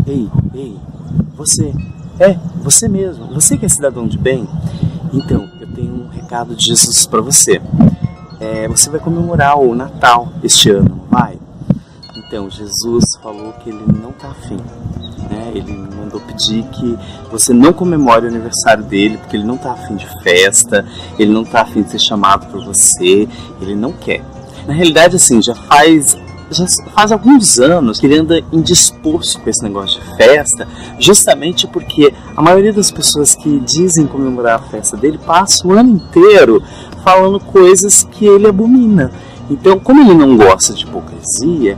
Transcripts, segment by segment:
Ei, você, você mesmo, você que é cidadão de bem? Então, eu tenho um recado de Jesus para você. Você vai comemorar o Natal este ano, vai? Então, Jesus falou que ele não está afim, né? Ele mandou pedir que você não comemore o aniversário dele, porque ele não está afim de festa, ele não está afim de ser chamado por você, ele não quer. Na realidade, assim, já faz alguns anos que ele anda indisposto com esse negócio de festa, justamente porque a maioria das pessoas que dizem comemorar a festa dele passa o ano inteiro falando coisas que ele abomina. Então, como ele não gosta de hipocrisia,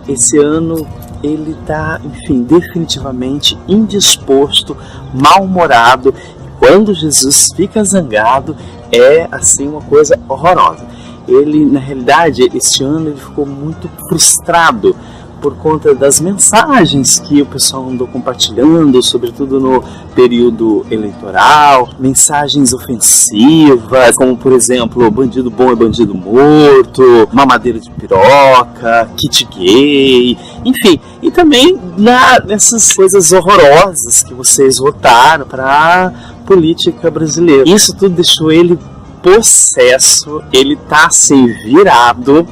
esse ano ele está, enfim, definitivamente indisposto, mal-humorado. Quando Jesus fica zangado, é assim uma coisa horrorosa. Ele, na realidade, este ano ele ficou muito frustrado por conta das mensagens que o pessoal andou compartilhando, sobretudo no período eleitoral, mensagens ofensivas, como, por exemplo, bandido bom é bandido morto, mamadeira de piroca, kit gay, enfim. E também nessas coisas horrorosas que vocês votaram para a política brasileira. Isso tudo deixou ele possesso, ele tá assim virado,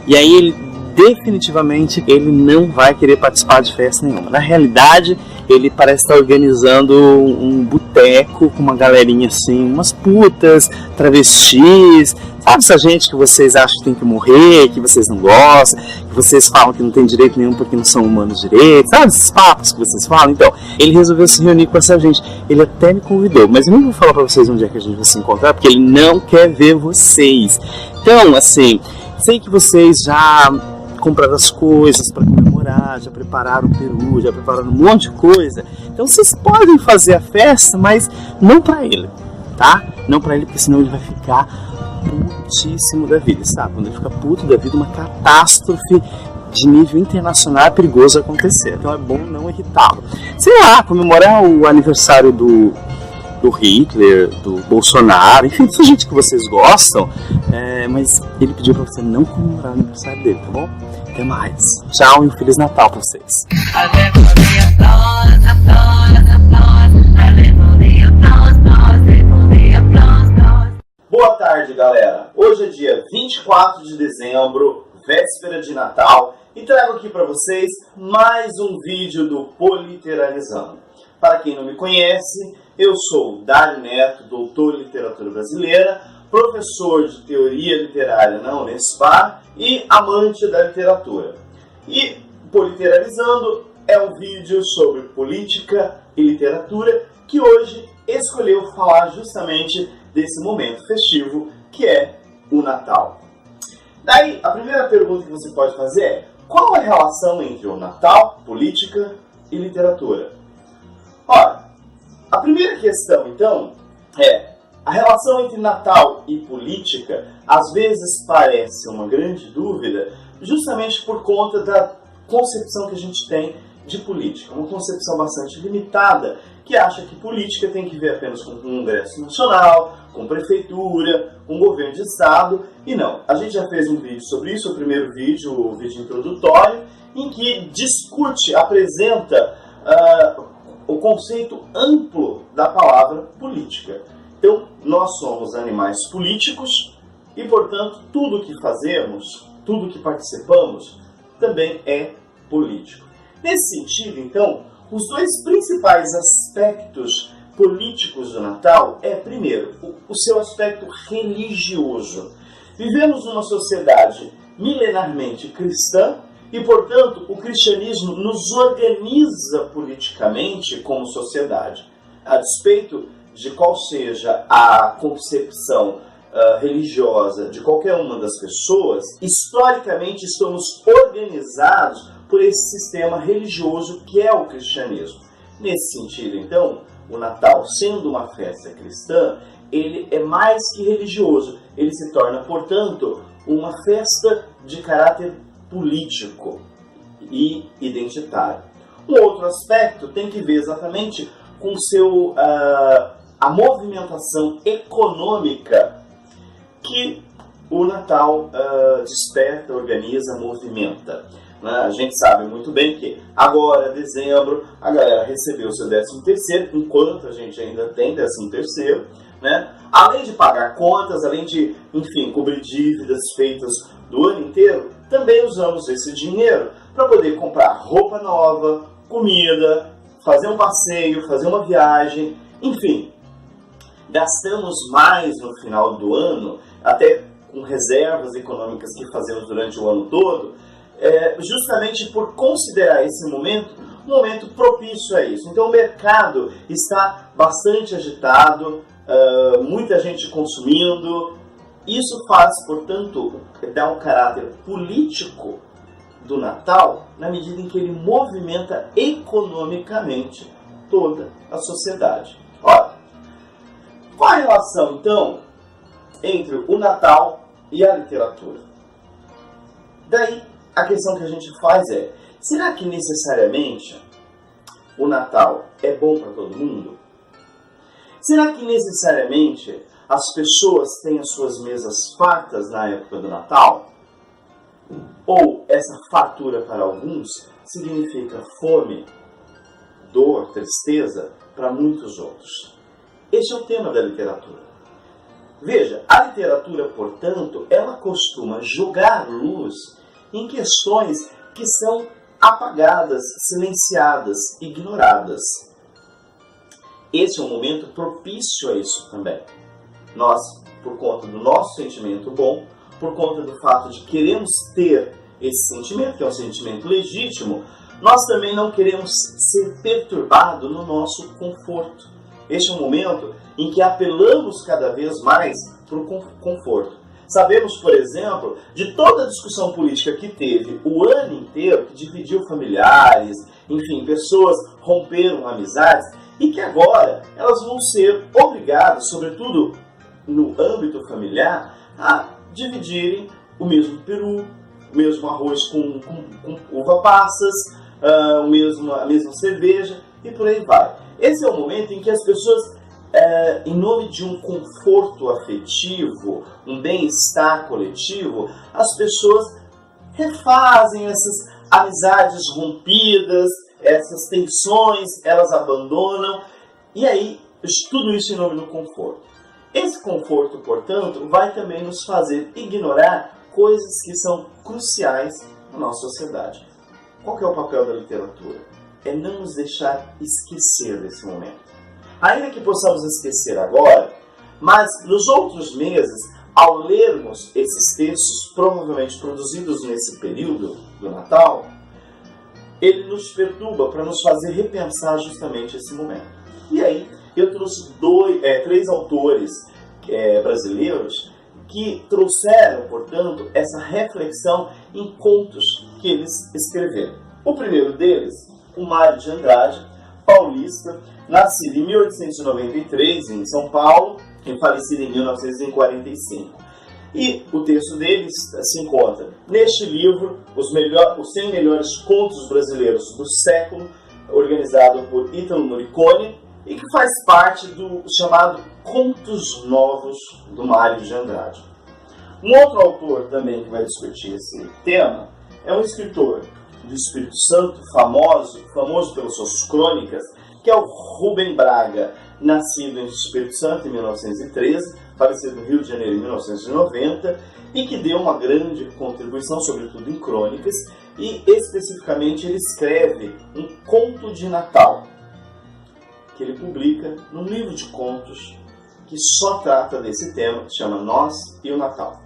e aí ele definitivamente ele não vai querer participar de festa nenhuma. Na realidade, ele parece estar organizando um boteco com uma galerinha assim, umas putas, travestis, sabe essa gente que vocês acham que tem que morrer, que vocês não gostam, que vocês falam que não tem direito nenhum porque não são humanos direitos, sabe esses papos que vocês falam? Então, ele resolveu se reunir com essa gente. Ele até me convidou, mas eu não vou falar pra vocês onde é que a gente vai se encontrar, porque ele não quer ver vocês. Então, assim, sei que vocês já compraram as coisas para comemorar, já prepararam o peru, já prepararam um monte de coisa. Então vocês podem fazer a festa, mas não para ele, tá? Não para ele, porque senão ele vai ficar putíssimo da vida, sabe? Quando ele fica puto da vida, uma catástrofe de nível internacional é perigoso acontecer. Então é bom não irritá-lo. Sei lá, comemorar o aniversário do Hitler, do Bolsonaro, enfim, dessa gente que vocês gostam, mas ele pediu pra você não comemorar o aniversário dele, tá bom? Até mais. Tchau e um Feliz Natal pra vocês. Boa tarde, galera. Hoje é dia 24 de dezembro, véspera de Natal, e trago aqui pra vocês mais um vídeo do Politeralizando. Para quem não me conhece, eu sou Dário Neto, doutor em literatura brasileira, professor de teoria literária na Unespar e amante da literatura. E Politeralizando é um vídeo sobre política e literatura que hoje escolheu falar justamente desse momento festivo que é o Natal. Daí, a primeira pergunta que você pode fazer é: qual a relação entre o Natal, política e literatura? Ora, a primeira questão, então, é: a relação entre Natal e política às vezes parece uma grande dúvida justamente por conta da concepção que a gente tem de política. Uma concepção bastante limitada que acha que política tem que ver apenas com o Congresso Nacional, com prefeitura, com governo de estado, e não. A gente já fez um vídeo sobre isso, o primeiro vídeo, o vídeo introdutório, em que discute, apresenta o conceito amplo da palavra política. Então, nós somos animais políticos e, portanto, tudo que fazemos, tudo que participamos, também é político. Nesse sentido, então, os dois principais aspectos políticos do Natal é, primeiro, o seu aspecto religioso. Vivemos numa sociedade milenarmente cristã e, portanto, o cristianismo nos organiza politicamente como sociedade. A despeito de qual seja a concepção religiosa de qualquer uma das pessoas, historicamente estamos organizados por esse sistema religioso que é o cristianismo. Nesse sentido, então, o Natal, sendo uma festa cristã, ele é mais que religioso. Ele se torna, portanto, uma festa de caráter político e identitário. Um outro aspecto tem que ver exatamente com a movimentação econômica que o Natal desperta, organiza, movimenta. né? A gente sabe muito bem que agora, dezembro, a galera recebeu o seu 13º, enquanto a gente ainda tem 13º, né? Além de pagar contas, além de, enfim, cobrir dívidas feitas do ano inteiro, também usamos esse dinheiro para poder comprar roupa nova, comida, fazer um passeio, fazer uma viagem, enfim. Gastamos mais no final do ano, até com reservas econômicas que fazemos durante o ano todo, justamente por considerar esse momento um momento propício a isso. Então o mercado está bastante agitado, muita gente consumindo. Isso faz, portanto, dar um caráter político do Natal na medida em que ele movimenta economicamente toda a sociedade. Ora, qual a relação, então, entre o Natal e a literatura? Daí, a questão que a gente faz é, será que necessariamente o Natal é bom para todo mundo? Será que necessariamente as pessoas têm as suas mesas fartas na época do Natal? Ou essa fartura para alguns significa fome, dor, tristeza para muitos outros? Este é o tema da literatura. Veja, a literatura, portanto, ela costuma jogar luz em questões que são apagadas, silenciadas, ignoradas. Esse é um momento propício a isso também. Nós, por conta do nosso sentimento bom, por conta do fato de queremos ter esse sentimento, que é um sentimento legítimo, nós também não queremos ser perturbados no nosso conforto. Este é um momento em que apelamos cada vez mais para o conforto. Sabemos, por exemplo, de toda a discussão política que teve o ano inteiro, que dividiu familiares, enfim, pessoas romperam amizades, e que agora elas vão ser obrigadas, sobretudo no âmbito familiar, a dividirem o mesmo peru, o mesmo arroz com uva passas, a mesma cerveja e por aí vai. Esse é o momento em que as pessoas, em nome de um conforto afetivo, um bem-estar coletivo, as pessoas refazem essas amizades rompidas, essas tensões, elas abandonam, e aí tudo isso em nome do conforto. Esse conforto, portanto, vai também nos fazer ignorar coisas que são cruciais na nossa sociedade. Qual que é o papel da literatura? É não nos deixar esquecer desse momento. Ainda que possamos esquecer agora, mas nos outros meses, ao lermos esses textos, provavelmente produzidos nesse período do Natal, ele nos perturba para nos fazer repensar justamente esse momento. E aí, eu trouxe três autores brasileiros que trouxeram, portanto, essa reflexão em contos que eles escreveram. O primeiro deles, o Mário de Andrade, paulista, nascido em 1893 em São Paulo e falecido em 1945. E o texto deles se encontra neste livro, os 100 melhores contos brasileiros do século, organizado por Ítalo Morricone, e que faz parte do chamado Contos Novos do Mário de Andrade. Um outro autor também que vai discutir esse tema é um escritor do Espírito Santo, famoso pelas suas crônicas, que é o Rubem Braga, nascido em Espírito Santo em 1913, falecido no Rio de Janeiro em 1990, e que deu uma grande contribuição, sobretudo em crônicas, e especificamente ele escreve um conto de Natal, que ele publica num livro de contos que só trata desse tema, que se chama Nós e o Natal.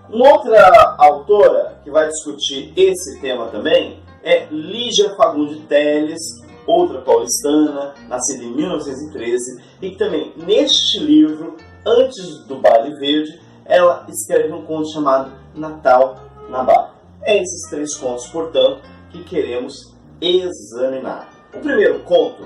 Uma outra autora que vai discutir esse tema também é Lígia Fagundes Telles, outra paulistana, nascida em 1913, e que também, neste livro, antes do Baile Verde, ela escreve um conto chamado Natal na Barra. É esses três contos, portanto, que queremos examinar. O primeiro conto,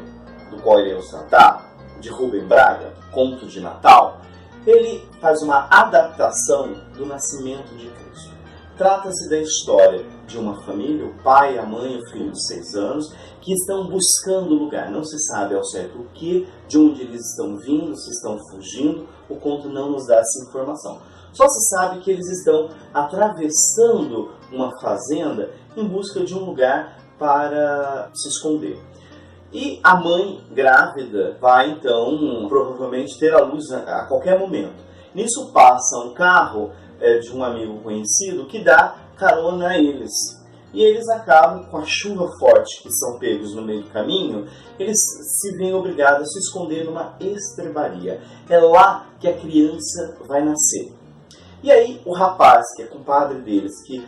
do qual iremos tratar, de Rubem Braga, Conto de Natal, ele faz uma adaptação do nascimento de Cristo. Trata-se da história de uma família, o pai, a mãe e o filho de 6 anos, que estão buscando lugar. Não se sabe ao certo o que, de onde eles estão vindo, se estão fugindo. O conto não nos dá essa informação. Só se sabe que eles estão atravessando uma fazenda em busca de um lugar para se esconder. E a mãe grávida vai então provavelmente ter a luz a qualquer momento. Nisso passa um carro de um amigo conhecido que dá carona a eles. E eles acabam, com a chuva forte que são pegos no meio do caminho, eles se veem obrigados a se esconder numa estrebaria. É lá que a criança vai nascer. E aí o rapaz, que é compadre deles, que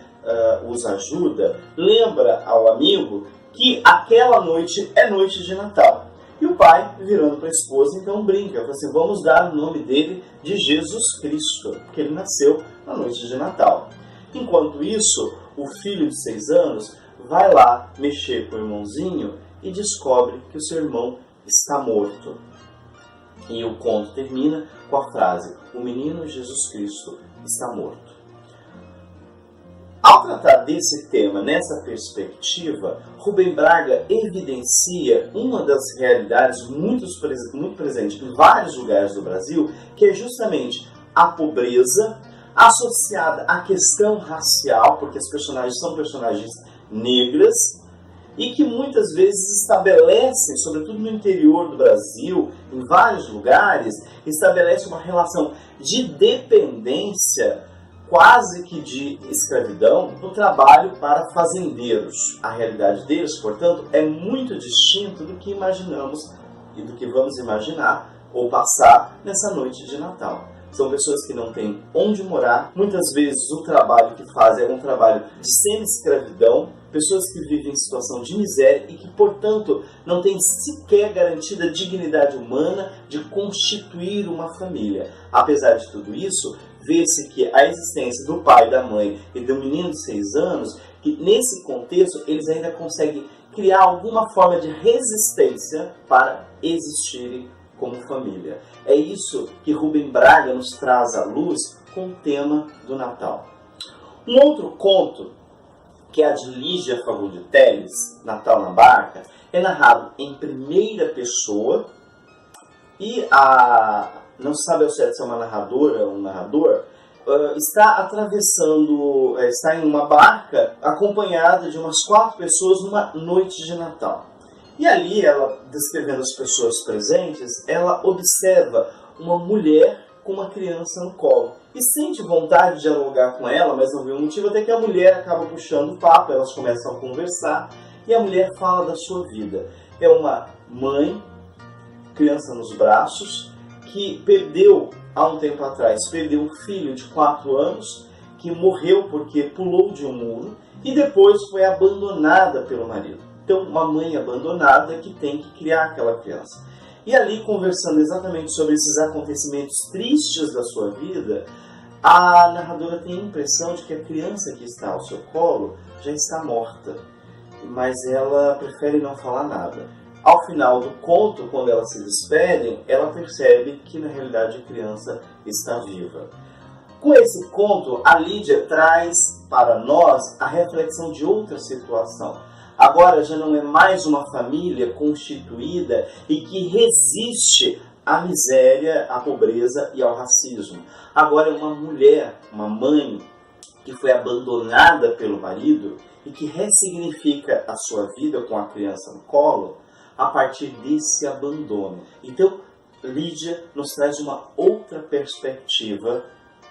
os ajuda, lembra ao amigo que aquela noite é noite de Natal. E o pai, virando para a esposa, então brinca, fala assim, vamos dar o nome dele de Jesus Cristo, porque ele nasceu na noite de Natal. Enquanto isso, o filho de 6 anos vai lá mexer com o irmãozinho e descobre que o seu irmão está morto. E o conto termina com a frase, o menino Jesus Cristo está morto. Ao tratar desse tema, nessa perspectiva, Rubem Braga evidencia uma das realidades muito presente em vários lugares do Brasil, que é justamente a pobreza associada à questão racial, porque as personagens são personagens negras, e que muitas vezes estabelecem, sobretudo no interior do Brasil, em vários lugares, estabelece uma relação de dependência quase que de escravidão no trabalho para fazendeiros. A realidade deles, portanto, é muito distinta do que imaginamos e do que vamos imaginar ou passar nessa noite de Natal. São pessoas que não têm onde morar, muitas vezes o trabalho que fazem é um trabalho de semi-escravidão, pessoas que vivem em situação de miséria e que, portanto, não têm sequer garantida a dignidade humana de constituir uma família. Apesar de tudo isso, vê-se que a existência do pai, da mãe e do menino de 6 anos, que nesse contexto eles ainda conseguem criar alguma forma de resistência para existirem como família. É isso que Rubem Braga nos traz à luz com o tema do Natal. Um outro conto, que é a de Lígia Fagundes Telles, Natal na Barca, é narrado em primeira pessoa e não se sabe ao certo se é uma narradora ou um narrador, está atravessando, está em uma barca acompanhada de umas 4 pessoas numa noite de Natal. E ali, ela, descrevendo as pessoas presentes, ela observa uma mulher com uma criança no colo. E sente vontade de dialogar com ela, mas não vê o motivo, até que a mulher acaba puxando o papo, elas começam a conversar, e a mulher fala da sua vida. É uma mãe, criança nos braços, que perdeu, há um tempo atrás, perdeu um filho de 4 anos, que morreu porque pulou de um muro, e depois foi abandonada pelo marido. Então, uma mãe abandonada que tem que criar aquela criança. E ali, conversando exatamente sobre esses acontecimentos tristes da sua vida, a narradora tem a impressão de que a criança que está ao seu colo já está morta, mas ela prefere não falar nada. Ao final do conto, quando elas se despedem, ela percebe que na realidade a criança está viva. Com esse conto, a Lídia traz para nós a reflexão de outra situação. Agora já não é mais uma família constituída e que resiste à miséria, à pobreza e ao racismo. Agora é uma mulher, uma mãe, que foi abandonada pelo marido e que ressignifica a sua vida com a criança no colo a partir desse abandono. Então, Lídia nos traz uma outra perspectiva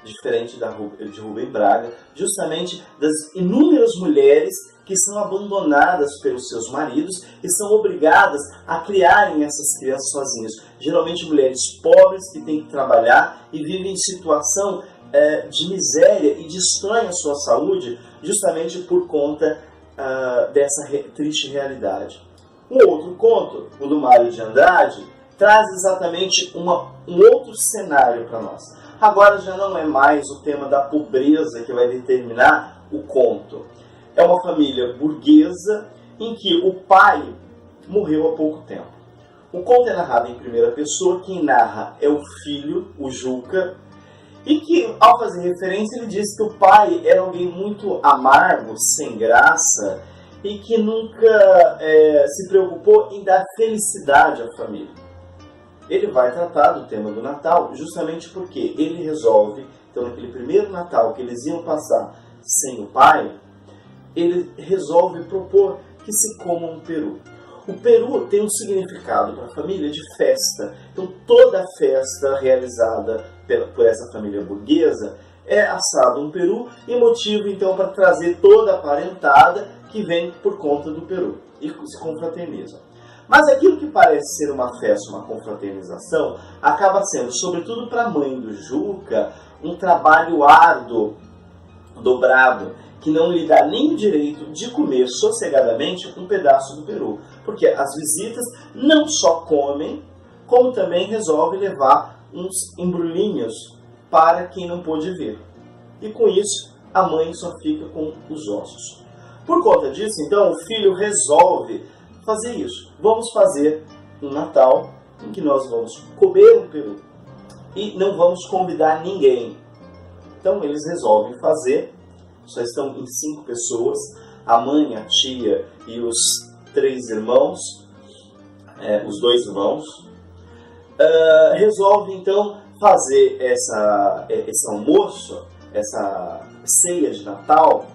diferente de Rubem Braga, justamente das inúmeras mulheres que são abandonadas pelos seus maridos e são obrigadas a criarem essas crianças sozinhas. Geralmente mulheres pobres que têm que trabalhar e vivem em situação de miséria e destroem a sua saúde justamente por conta dessa triste realidade. Um outro conto, o do Mário de Andrade, traz exatamente um outro cenário para nós. Agora já não é mais o tema da pobreza que vai determinar o conto. É uma família burguesa em que o pai morreu há pouco tempo. O conto é narrado em primeira pessoa, quem narra é o filho, o Juca, e que, ao fazer referência, ele diz que o pai era alguém muito amargo, sem graça, e que nunca se preocupou em dar felicidade à família. Ele vai tratar do tema do Natal justamente porque ele resolve então naquele primeiro Natal que eles iam passar sem o pai, ele resolve propor que se coma um peru. O peru tem um significado para a família de festa. Então toda festa realizada por essa família burguesa é assado um peru e motivo então para trazer toda a parentada que vem por conta do peru e se confraternizam. Mas aquilo que parece ser uma festa, uma confraternização, acaba sendo, sobretudo para a mãe do Juca, um trabalho árduo, dobrado, que não lhe dá nem o direito de comer sossegadamente um pedaço do peru. Porque as visitas não só comem, como também resolvem levar uns embrulhinhos para quem não pôde ver. E com isso, a mãe só fica com os ossos. Por conta disso, então, o filho resolve fazer isso. Vamos fazer um Natal em que nós vamos comer um peru e não vamos convidar ninguém. Então, eles resolvem fazer. Só estão em 5 pessoas, a mãe, a tia e os 3 irmãos, os 2 irmãos. Resolve então fazer esse almoço, essa ceia de Natal,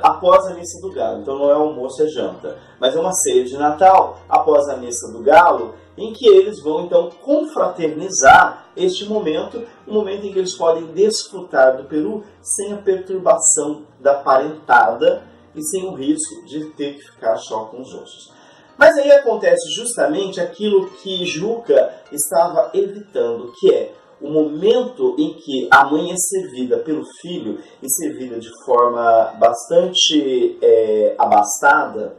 após a missa do galo. Então não é almoço, é janta, mas é uma ceia de Natal após a missa do galo, em que eles vão então confraternizar este momento, um momento em que eles podem desfrutar do peru sem a perturbação da parentada e sem o risco de ter que ficar só com os ossos. Mas aí acontece justamente aquilo que Juca estava evitando, que é o momento em que a mãe é servida pelo filho e servida de forma bastante abastada,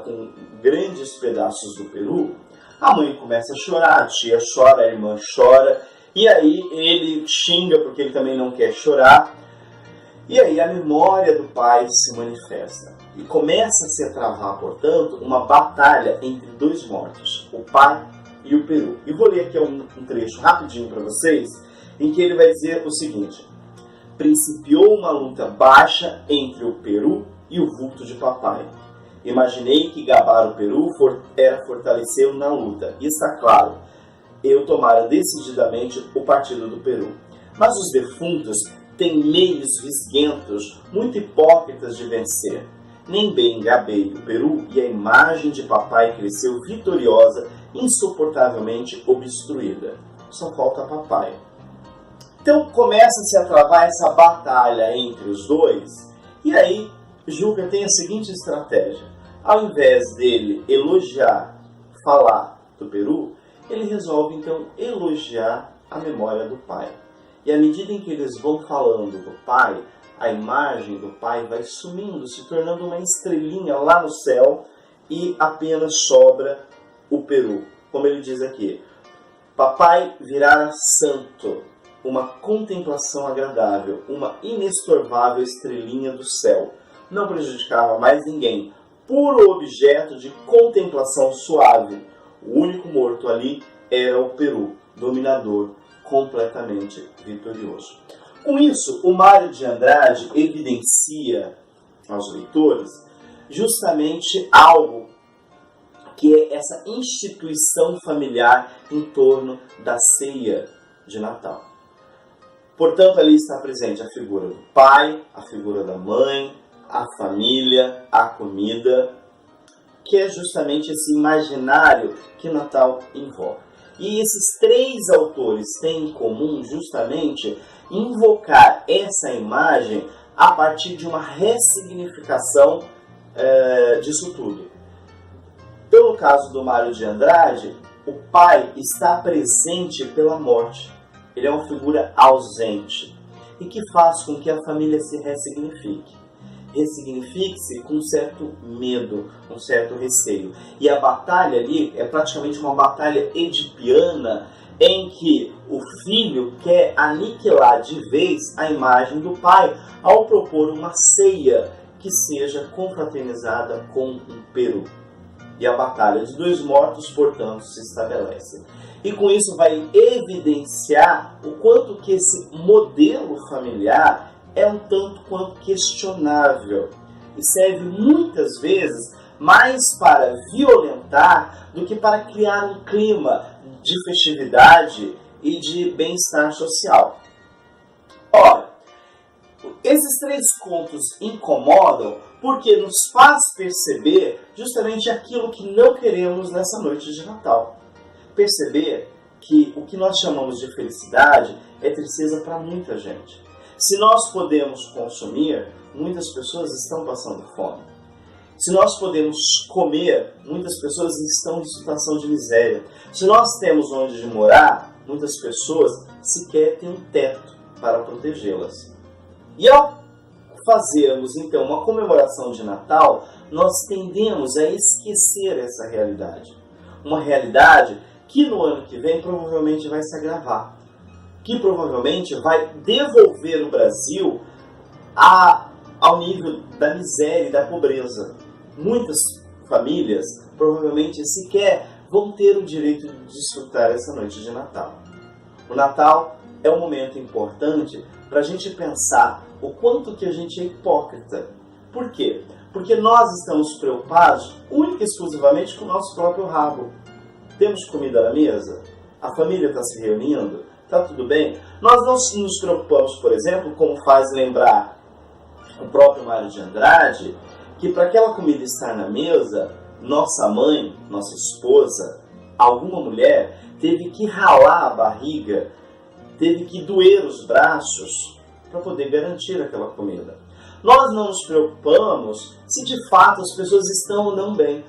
com grandes pedaços do peru. A mãe começa a chorar, a tia chora, a irmã chora, e aí ele xinga porque ele também não quer chorar. E aí a memória do pai se manifesta. E começa-se a travar, portanto, uma batalha entre 2 mortos, o pai e o peru. E vou ler aqui um trecho rapidinho para vocês, em que ele vai dizer o seguinte: principiou uma luta baixa entre o peru e o vulto de papai. Imaginei que gabar o peru era fortalecê-lo na luta. E está claro, eu tomara decididamente o partido do peru. Mas os defuntos têm meios visguentos, muito hipócritas de vencer. Nem bem gabei o peru e a imagem de papai cresceu vitoriosa, insuportavelmente obstruída. Só falta papai. Então começa-se a travar essa batalha entre os dois, e aí Juca tem a seguinte estratégia. Ao invés dele elogiar, falar do peru, ele resolve então elogiar a memória do pai. E à medida em que eles vão falando do pai, a imagem do pai vai sumindo, se tornando uma estrelinha lá no céu, e apenas sobra o peru. Como ele diz aqui, papai virara santo, uma contemplação agradável, uma inestorvável estrelinha do céu. Não prejudicava mais ninguém, puro objeto de contemplação suave. O único morto ali era o peru, dominador, completamente vitorioso. Com isso, o Mário de Andrade evidencia aos leitores justamente algo que é essa instituição familiar em torno da ceia de Natal. Portanto, ali está presente a figura do pai, a figura da mãe, a família, a comida, que é justamente esse imaginário que Natal envolve. E esses 3 autores têm em comum justamente invocar essa imagem a partir de uma ressignificação disso tudo. Então, no caso do Mário de Andrade, o pai está presente pela morte. Ele é uma figura ausente e que faz com que a família se ressignifique. Ressignifique-se com um certo medo, um certo receio. E a batalha ali é praticamente uma batalha edipiana em que o filho quer aniquilar de vez a imagem do pai ao propor uma ceia que seja confraternizada com um peru. E a batalha de 2 mortos, portanto, se estabelece. E com isso vai evidenciar o quanto que esse modelo familiar é um tanto quanto questionável e serve muitas vezes mais para violentar do que para criar um clima de festividade e de bem-estar social. Ora, esses 3 contos incomodam porque nos faz perceber justamente aquilo que não queremos nessa noite de Natal. Perceber que o que nós chamamos de felicidade é tristeza para muita gente. Se nós podemos consumir, muitas pessoas estão passando fome. Se nós podemos comer, muitas pessoas estão em situação de miséria. Se nós temos onde morar, muitas pessoas sequer têm um teto para protegê-las. E ao fazermos então uma comemoração de Natal, nós tendemos a esquecer essa realidade. Uma realidade que no ano que vem provavelmente vai se agravar. Que provavelmente vai devolver o Brasil ao nível da miséria e da pobreza. Muitas famílias provavelmente sequer vão ter o direito de desfrutar essa noite de Natal. O Natal é um momento importante para a gente pensar o quanto que a gente é hipócrita. Por quê? Porque nós estamos preocupados única e exclusivamente com o nosso próprio rabo. Temos comida na mesa? A família está se reunindo? Está tudo bem? Nós não nos preocupamos, por exemplo, como faz lembrar o próprio Mário de Andrade, que para aquela comida estar na mesa, nossa mãe, nossa esposa, alguma mulher teve que ralar a barriga, teve que doer os braços para poder garantir aquela comida. Nós não nos preocupamos se de fato as pessoas estão ou não bem.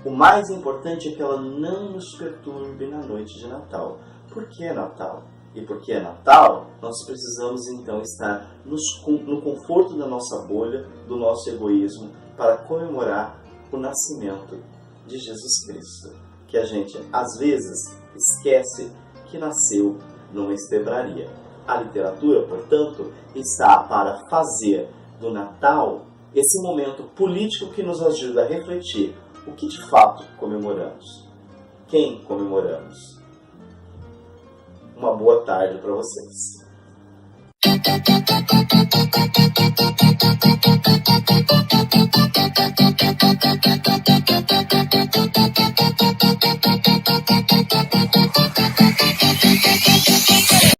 O mais importante é que ela não nos perturbe na noite de Natal. Por que Natal? E porque é Natal, nós precisamos então estar no conforto da nossa bolha, do nosso egoísmo, para comemorar o nascimento de Jesus Cristo, que a gente às vezes esquece que nasceu numa estebraria. A literatura, portanto, está para fazer do Natal esse momento político que nos ajuda a refletir o que de fato comemoramos, quem comemoramos. Uma boa tarde para vocês.